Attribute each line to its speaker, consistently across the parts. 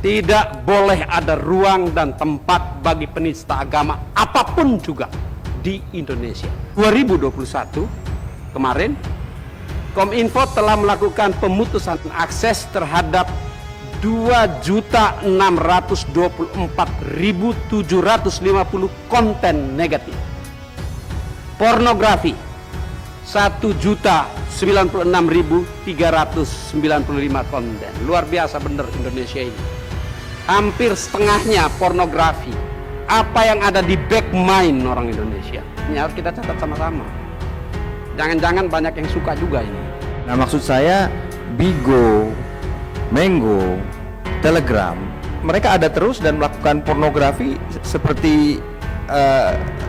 Speaker 1: Tidak boleh ada ruang dan tempat bagi penista agama apapun juga di Indonesia. 2021 kemarin, Kominfo telah melakukan pemutusan akses terhadap 2.624.750 konten negatif. Pornografi 1.096.395 konten. Luar biasa bener Indonesia ini. Hampir setengahnya pornografi. Apa yang ada di back mind orang Indonesia? Ini harus kita catat sama-sama. Jangan-jangan banyak yang suka juga ini.
Speaker 2: Nah, maksud saya Bigo, Mango, Telegram, mereka ada terus dan melakukan pornografi seperti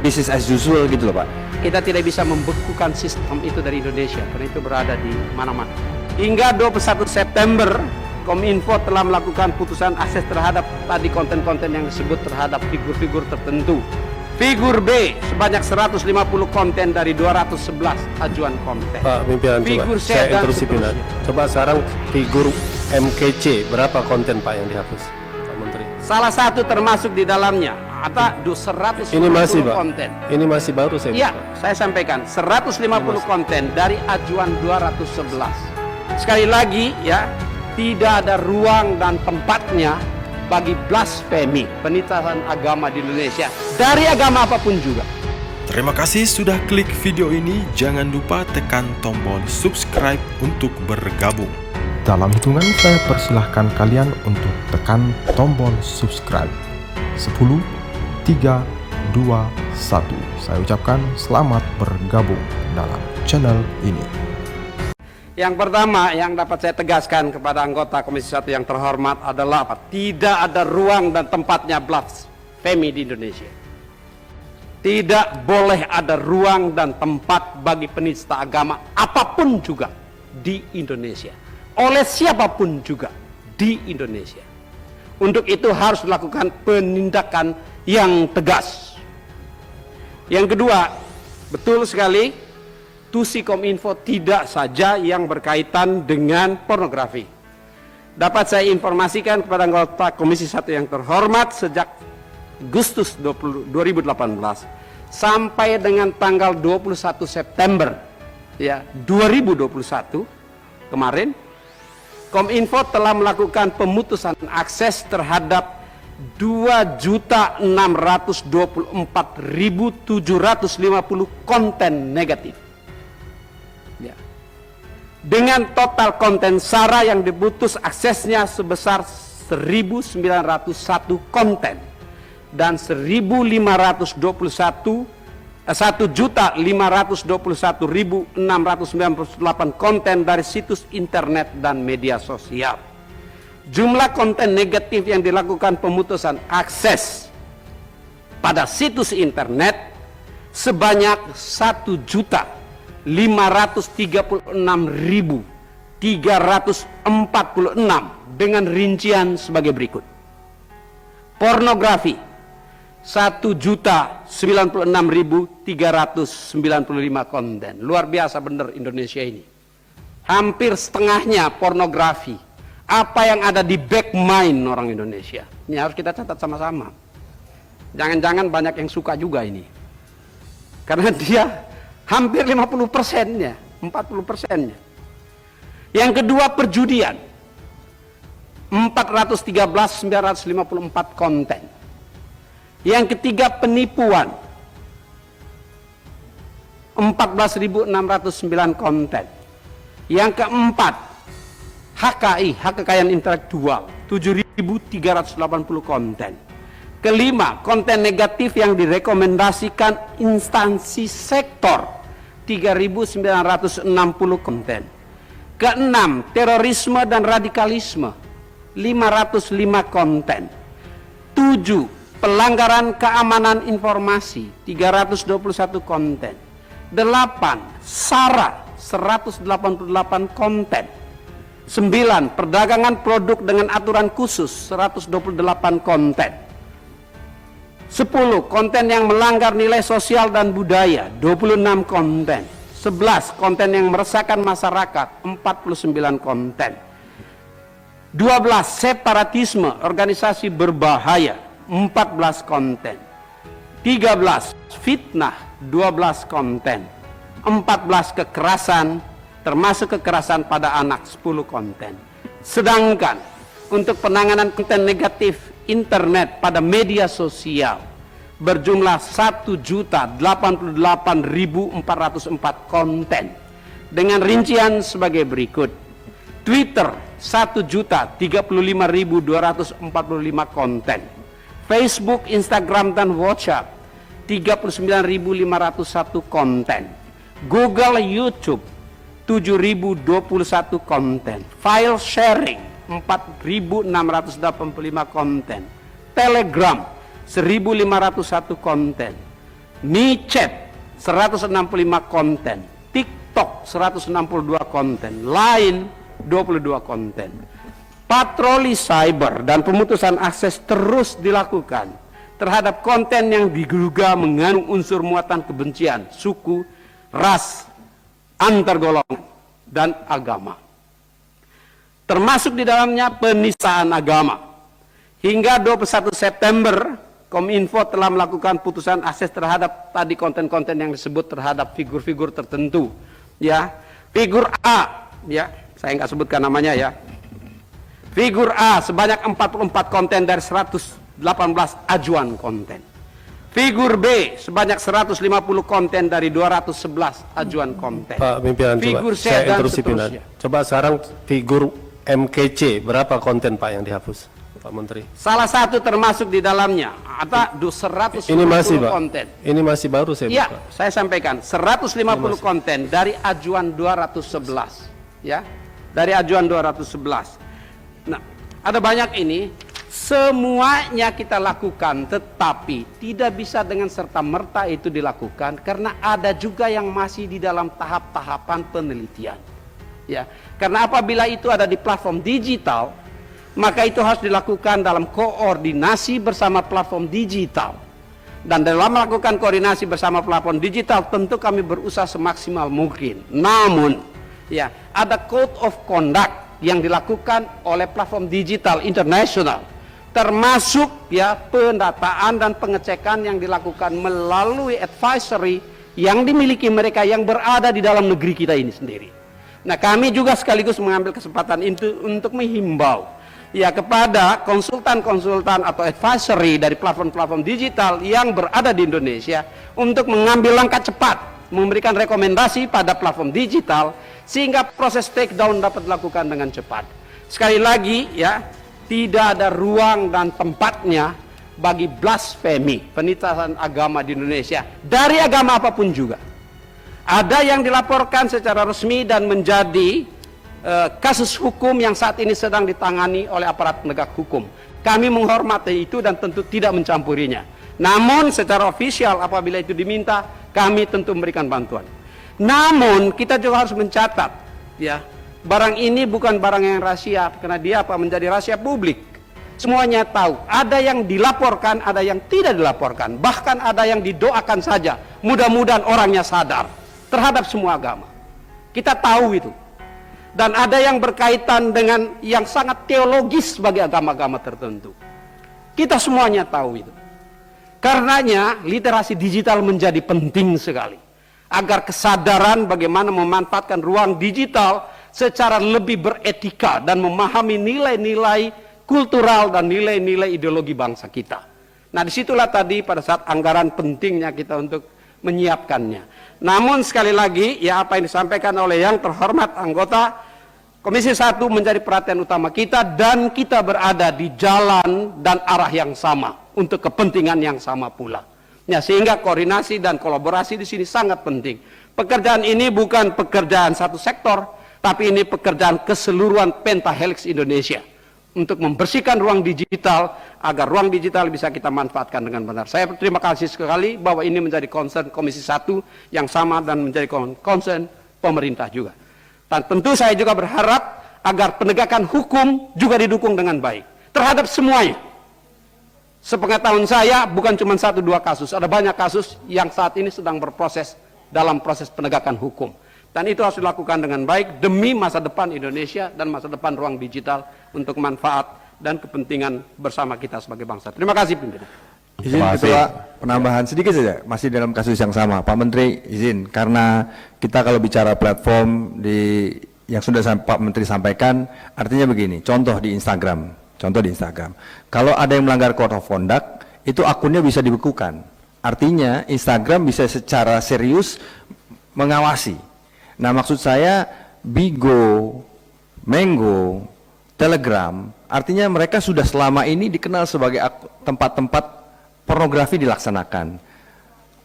Speaker 2: business as usual gitu loh Pak.
Speaker 1: Kita tidak bisa membekukan sistem itu dari Indonesia, karena itu berada di mana-mana. Hingga 21 September, Kominfo telah melakukan putusan akses terhadap tadi konten-konten yang disebut terhadap figur-figur tertentu. Figur B sebanyak 150 konten dari 211 ajuan konten.
Speaker 3: Pak Pimpinan,
Speaker 1: figur
Speaker 3: coba
Speaker 1: C
Speaker 3: saya
Speaker 1: dan
Speaker 3: interupsi pimpinan.
Speaker 1: seterusnya.
Speaker 3: Coba sekarang figur MKC, berapa konten Pak yang dihapus Pak Menteri?
Speaker 1: Salah satu termasuk di dalamnya ada 150
Speaker 3: Ini masih Pak,
Speaker 1: konten.
Speaker 3: ini masih baru saya
Speaker 1: Iya,
Speaker 3: buka.
Speaker 1: saya sampaikan 150 konten dari ajuan 211. Sekali lagi ya, tidak ada ruang dan tempatnya bagi blasfemi, penistaan agama di Indonesia dari agama apapun juga.
Speaker 4: Terima kasih sudah klik video ini. Jangan lupa tekan tombol subscribe untuk bergabung. Dalam hitungan saya persilahkan kalian untuk tekan tombol subscribe. 10, 3, 2, 1. Saya ucapkan selamat bergabung dalam channel ini.
Speaker 1: Yang pertama yang dapat saya tegaskan kepada anggota Komisi 1 yang terhormat adalah apa? Tidak ada ruang dan tempatnya blasfemi di Indonesia. Tidak boleh ada ruang dan tempat bagi penista agama apapun juga di Indonesia. Oleh siapapun juga di Indonesia. Untuk itu harus dilakukan penindakan yang tegas. Yang kedua, betul sekali, tusi Kominfo tidak saja yang berkaitan dengan pornografi. Dapat saya informasikan kepada anggota Komisi 1 yang terhormat, sejak Agustus 2018 sampai dengan tanggal 21 September ya 2021 kemarin, Kominfo telah melakukan pemutusan akses terhadap 2.624.750 konten negatif. Ya. Dengan total konten SARA yang diputus aksesnya sebesar 1.901 konten dan 1.521.698 konten dari situs internet dan media sosial. Jumlah konten negatif yang dilakukan pemutusan akses pada situs internet sebanyak 1.536.346 dengan rincian sebagai berikut. Pornografi 1.096.395 konten. Luar biasa bener Indonesia ini. Hampir setengahnya pornografi. Apa yang ada di back mind orang Indonesia? Ini harus kita catat sama-sama. Jangan-jangan banyak yang suka juga ini. Karena dia hampir 50%-nya, 40%-nya. Yang kedua, perjudian. 413.954 konten. Yang ketiga, penipuan. 14.609 konten. Yang keempat, HKI, hak kekayaan intelektual, 7.380 konten. Kelima, konten negatif yang direkomendasikan instansi sektor, 3.960 konten. Keenam, terorisme dan radikalisme, 505 konten. 7, pelanggaran keamanan informasi, 321 konten. 8, SARA, 188 konten. 9, perdagangan produk dengan aturan khusus, 128 konten. 10, konten yang melanggar nilai sosial dan budaya, 26 konten. 11, konten yang meresahkan masyarakat, 49 konten. 12 separatisme, organisasi berbahaya, 14 konten. 13 fitnah, 12 konten. 14 kekerasan, termasuk kekerasan pada anak, 10 konten. Sedangkan untuk penanganan konten negatif internet pada media sosial berjumlah 1.088.404 konten dengan rincian sebagai berikut. Twitter 1.035.245 konten. Facebook, Instagram, dan WhatsApp 39.501 konten. Google, YouTube 7.021 konten. File sharing 4.685 konten. Telegram 1.501 konten. MiChat 165 konten. TikTok 162 konten. Line 22 konten. Patroli cyber dan pemutusan akses terus dilakukan terhadap konten yang diduga mengandung unsur muatan kebencian, suku, ras, antar golongan, dan agama. Termasuk di dalamnya penistaan agama. Hingga 21 September, Kominfo telah melakukan putusan akses terhadap tadi konten-konten yang disebut terhadap figur-figur tertentu. Ya, figur A, ya, saya nggak sebutkan namanya ya. Figur A sebanyak 44 konten dari 118 ajuan konten. Figur B sebanyak 150 konten dari 211 ajuan konten.
Speaker 3: Pak Pimpinan,
Speaker 1: figur
Speaker 3: coba
Speaker 1: C
Speaker 3: saya
Speaker 1: dan
Speaker 3: interupsi pimpinan.
Speaker 1: seterusnya.
Speaker 3: Coba sekarang figur MKC, berapa konten Pak yang dihapus, Pak Menteri?
Speaker 1: Salah satu termasuk di dalamnya ada 150
Speaker 3: Ini masih, Pak.
Speaker 1: konten.
Speaker 3: Ini masih baru saya
Speaker 1: Ya,
Speaker 3: buka.
Speaker 1: saya sampaikan 150 konten dari ajuan 211, ya, dari ajuan 211. Nah, ada banyak ini, semuanya kita lakukan, tetapi tidak bisa dengan serta-merta itu dilakukan karena ada juga yang masih di dalam tahap-tahapan penelitian. Ya, karena apabila itu ada di platform digital, maka itu harus dilakukan dalam koordinasi bersama platform digital. Dan dalam melakukan koordinasi bersama platform digital, tentu kami berusaha semaksimal mungkin. Namun, ya, ada code of conduct yang dilakukan oleh platform digital internasional, termasuk ya pendataan dan pengecekan yang dilakukan melalui advisory yang dimiliki mereka yang berada di dalam negeri kita ini sendiri. Nah, kami juga sekaligus mengambil kesempatan itu untuk menghimbau ya kepada konsultan-konsultan atau advisory dari platform-platform digital yang berada di Indonesia untuk mengambil langkah cepat, memberikan rekomendasi pada platform digital sehingga proses take down dapat dilakukan dengan cepat. Sekali lagi ya, tidak ada ruang dan tempatnya bagi blasfemi, penistaan agama di Indonesia dari agama apapun juga. Ada yang dilaporkan secara resmi dan menjadi kasus hukum yang saat ini sedang ditangani oleh aparat penegak hukum. Kami menghormati itu dan tentu tidak mencampurinya. Namun secara ofisial apabila itu diminta, kami tentu memberikan bantuan. Namun kita juga harus mencatat ya, barang ini bukan barang yang rahasia karena dia menjadi rahasia publik. Semuanya tahu, ada yang dilaporkan, ada yang tidak dilaporkan, bahkan ada yang didoakan saja. Mudah-mudahan orangnya sadar terhadap semua agama. Kita tahu itu. Dan ada yang berkaitan dengan yang sangat teologis bagi agama-agama tertentu. Kita semuanya tahu itu. Karenanya literasi digital menjadi penting sekali. Agar kesadaran bagaimana memanfaatkan ruang digital secara lebih beretika dan memahami nilai-nilai kultural dan nilai-nilai ideologi bangsa kita. Nah, disitulah tadi pada saat anggaran pentingnya kita untuk menyiapkannya. Namun sekali lagi, ya apa yang disampaikan oleh yang terhormat anggota Komisi 1 menjadi perhatian utama kita dan kita berada di jalan dan arah yang sama untuk kepentingan yang sama pula. Ya, sehingga koordinasi dan kolaborasi di sini sangat penting. Pekerjaan ini bukan pekerjaan satu sektor, tapi ini pekerjaan keseluruhan pentahelix Indonesia untuk membersihkan ruang digital agar ruang digital bisa kita manfaatkan dengan benar. Saya terima kasih sekali bahwa ini menjadi concern Komisi 1 yang sama dan menjadi concern pemerintah juga. Dan tentu saya juga berharap agar penegakan hukum juga didukung dengan baik terhadap semuanya. Sepengetahuan saya bukan cuma 1-2 kasus, ada banyak kasus yang saat ini sedang berproses dalam proses penegakan hukum. Dan itu harus dilakukan dengan baik demi masa depan Indonesia dan masa depan ruang digital untuk manfaat dan kepentingan bersama kita sebagai bangsa. Terima kasih pimpinan.
Speaker 2: Izin Ketua, penambahan sedikit saja, masih dalam kasus yang sama. Pak Menteri, izin, karena kita kalau bicara platform yang sudah Pak Menteri sampaikan, artinya begini, contoh di Instagram. Kalau ada yang melanggar code of conduct, itu akunnya bisa dibekukan. Artinya Instagram bisa secara serius mengawasi. Nah, maksud saya Bigo, Mango, Telegram, artinya mereka sudah selama ini dikenal sebagai tempat-tempat pornografi dilaksanakan.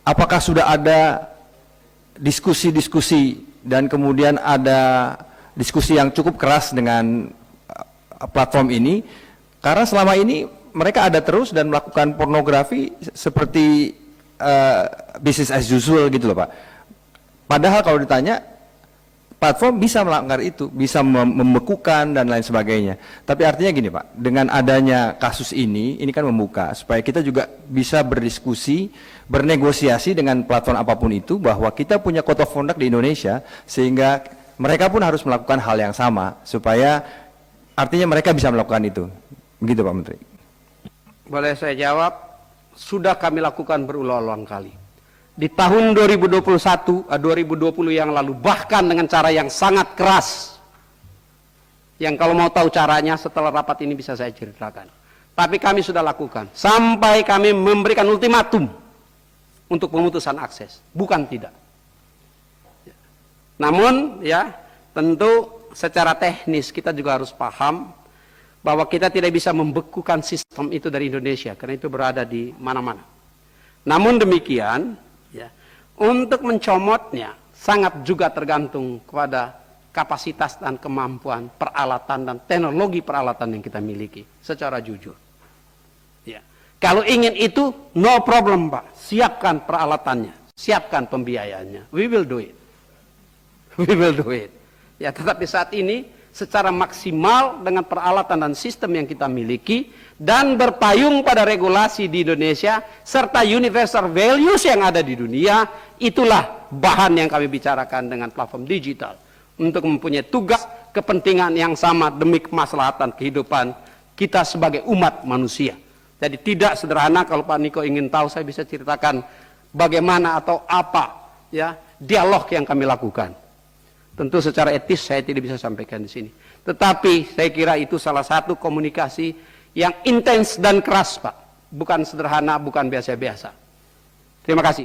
Speaker 2: Apakah sudah ada diskusi-diskusi dan kemudian ada diskusi yang cukup keras dengan platform ini? Karena selama ini mereka ada terus dan melakukan pornografi seperti business as usual gitu loh Pak. Padahal kalau ditanya, platform bisa melanggar itu, bisa membekukan dan lain sebagainya. Tapi artinya gini Pak, dengan adanya kasus ini kan membuka supaya kita juga bisa berdiskusi, bernegosiasi dengan platform apapun itu, bahwa kita punya code of conduct di Indonesia, sehingga mereka pun harus melakukan hal yang sama, supaya artinya mereka bisa melakukan itu. Begitu Pak Menteri.
Speaker 1: Boleh saya jawab? Sudah kami lakukan berulang-ulang kali. Di tahun 2020 yang lalu, bahkan dengan cara yang sangat keras, yang kalau mau tahu caranya setelah rapat ini bisa saya ceritakan. Tapi kami sudah lakukan, sampai kami memberikan ultimatum untuk pemutusan akses, bukan tidak. Namun ya, tentu secara teknis kita juga harus paham bahwa kita tidak bisa membekukan sistem itu dari Indonesia, karena itu berada di mana-mana. Namun demikian, ya, untuk mencomotnya sangat juga tergantung kepada kapasitas dan kemampuan peralatan dan teknologi peralatan yang kita miliki secara jujur. Ya. Kalau ingin itu, no problem Pak, siapkan peralatannya, siapkan pembiayaannya, we will do it. Ya, tetapi saat ini secara maksimal dengan peralatan dan sistem yang kita miliki dan berpayung pada regulasi di Indonesia serta universal values yang ada di dunia, itulah bahan yang kami bicarakan dengan platform digital untuk mempunyai tugas kepentingan yang sama demi kemaslahatan kehidupan kita sebagai umat manusia. Jadi tidak sederhana. Kalau Pak Niko ingin tahu, saya bisa ceritakan bagaimana atau apa ya dialog yang kami lakukan. Tentu secara etis saya tidak bisa sampaikan di sini. Tetapi saya kira itu salah satu komunikasi yang intens dan keras Pak. Bukan sederhana, bukan biasa-biasa. Terima kasih.